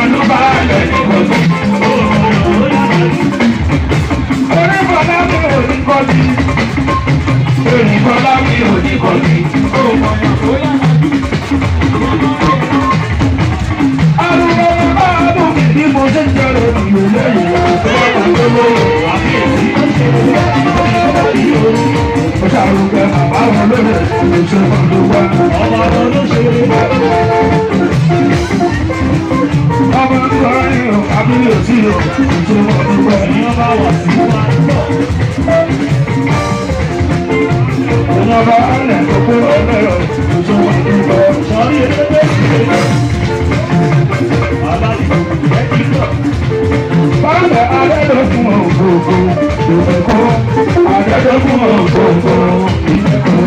olúbalẹ̀ ìkọ̀tù. Onífọlá mi ò ní kọ́lí. Onífọlá mi ò ní kọ́lí. Arúgbó bá dùn mí bí mo ṣe ń jẹrọ ìlú lẹ́yìn òkúta tó lóyè àbíyèsí. Ó ṣàrùkẹ́ bàbá wọn lóde ìṣe wọn ló wá. Ọmọ wọn ló ṣe é. Ọmọ nígbà yìí àbíyèsí ìṣe wọn ló wá. Ìyá bá wà sí wa lọ. Ìyá bá lẹ̀ tó kó ọ̀rẹ́ ìṣe wọn ló wá. Sọ́rí ẹgbẹ́ ìṣe. Bálẹ̀ adẹ́dọ̀kun ògbógbó ìdẹ̀kọ́, adẹ́dọ̀kun ògbógbó ìdẹ̀kọ́.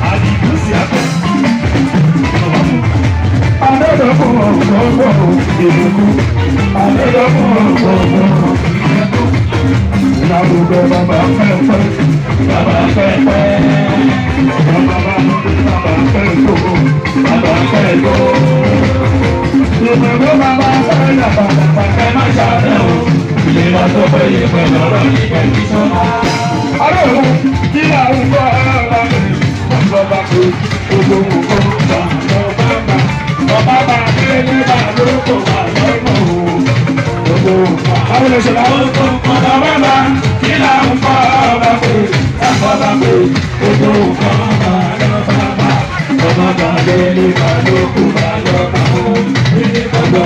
Àdìgúsì àpẹ. Adẹ́dọ̀kun ògbógbó ìdẹ̀kọ́, adẹ́dọ̀kun ògbógbó ìdẹ̀kọ́. Ìlàbùgbé bàbá pẹ́pẹ́, bàbá pẹ́pẹ́. Bàbá pẹ́pẹ́, bàbá pẹ́pẹ́. Ìgbẹ̀rún bàbá sẹ́yìn àbàbà ẹ má ṣàbẹ̀ o. Ilé wa tó fẹ́ yé pẹ̀lú ọ̀rọ̀ ní kẹ́kí sọ́nà. Ọlọ́run kí àwọn ọmọ ọ̀rọ̀ mi ọ̀gbọ́n bá pé gbogbo nǹkan gbà lọ́ba bá. Ọba bá dé nígbà lóko wà lọ́nà o. Gbogbo nǹkan àwọn olóṣèlú àwọn ọ̀dọ́ bá bá kí làwọn ọmọ ọ̀rọ̀ pé ọ̀gbọ́n bá pé gbogbo nǹkan gbà lọ́ba bá. Ọba bá dé nígbà lóko wà lọ́nà o.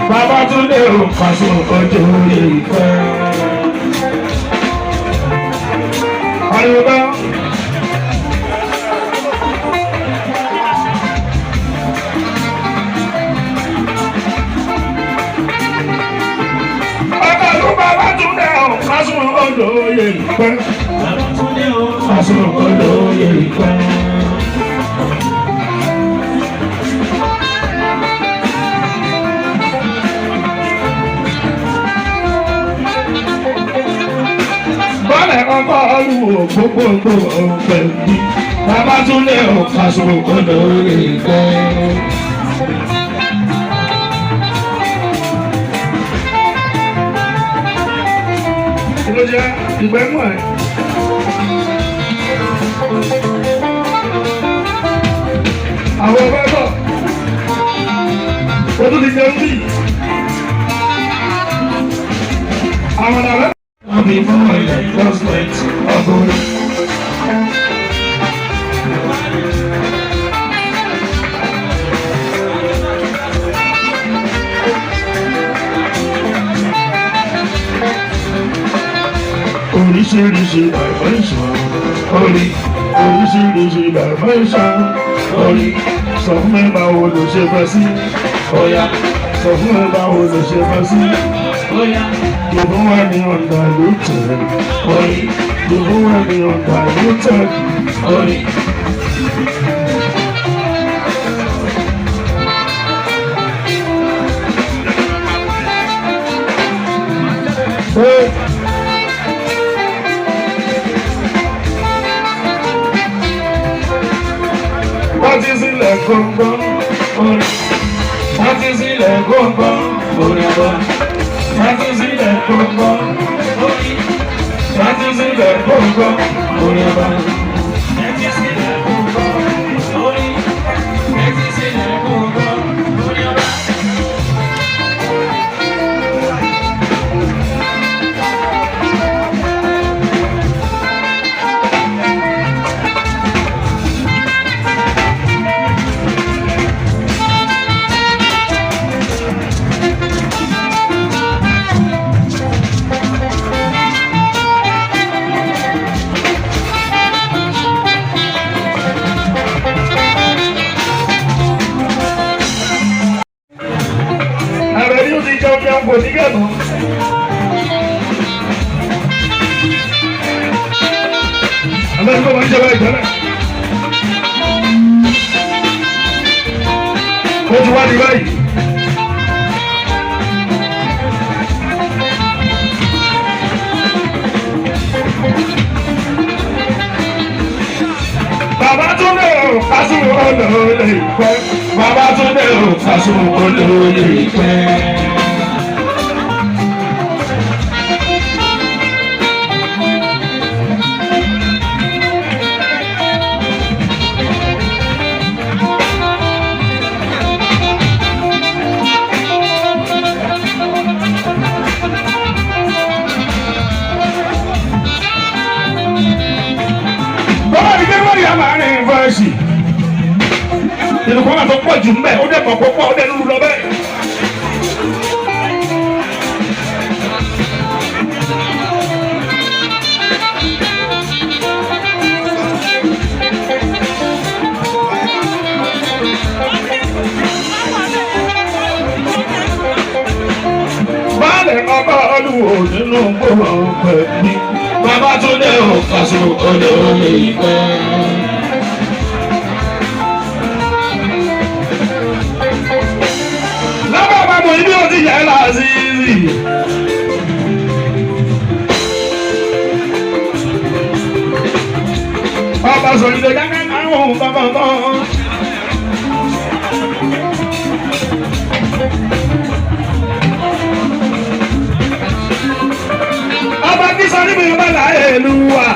Babátúndé ò Paso ọjọ́ orí ìfẹ́. Àyùbá. Ọ̀gá Babátúndé ò Paso ọjọ́ orí ìfẹ́. Babátúndé ò Paso ọjọ́ orí ìfẹ́. Olúwo gbogbo ọ̀pẹ̀ bí Babátúndé ò Paso ọjọ́ orí ìfẹ́. Kí ló jẹ́ ìgbẹ́mú ẹ̀? Àwọn ọ̀fẹ́ bọ̀, ó tún ti jẹun bí. Àwọn ọ̀dàlẹ́. Before I just wait, I'll go. Oríṣiríṣi dimension, oríṣiríṣi dimension, sọ fún mi báwo ló ṣe fẹ́ sí, sọ fún mi báwo ló ṣe fẹ́ sí. Even when you're undiluted, even when you're undiluted, what is it like, Congo? What is it like, Congo? What is it like, Congo? What is it like, Congo? onígẹ̀mọ́. Àbẹ́ni kò máa ń jẹ́ báyìí tẹ́lẹ̀. Ó ti wá ní báyìí. Bàbá tún lè o, Kásùn olóòlè pẹ́. Bàbá tún lè o, Kásùn olóòlè pẹ́. Ìlú kan àtọ́ pọ̀ jù mbẹ́, ó dẹ̀ pọ̀ pọ̀ ó dẹ̀ lulu lọ bẹ́ẹ̀. Báàlẹ̀ ọba olúwo nínú gbòòrò pẹ̀lú. Bàbá tó dé o, Kásùn olóòlè pẹ́. Ibi o ti yẹ Làzízì. Ọba sọ̀rọ̀ jákè àwọn kankan. Ọba kí sọ níbi ìbálà ìlú wa.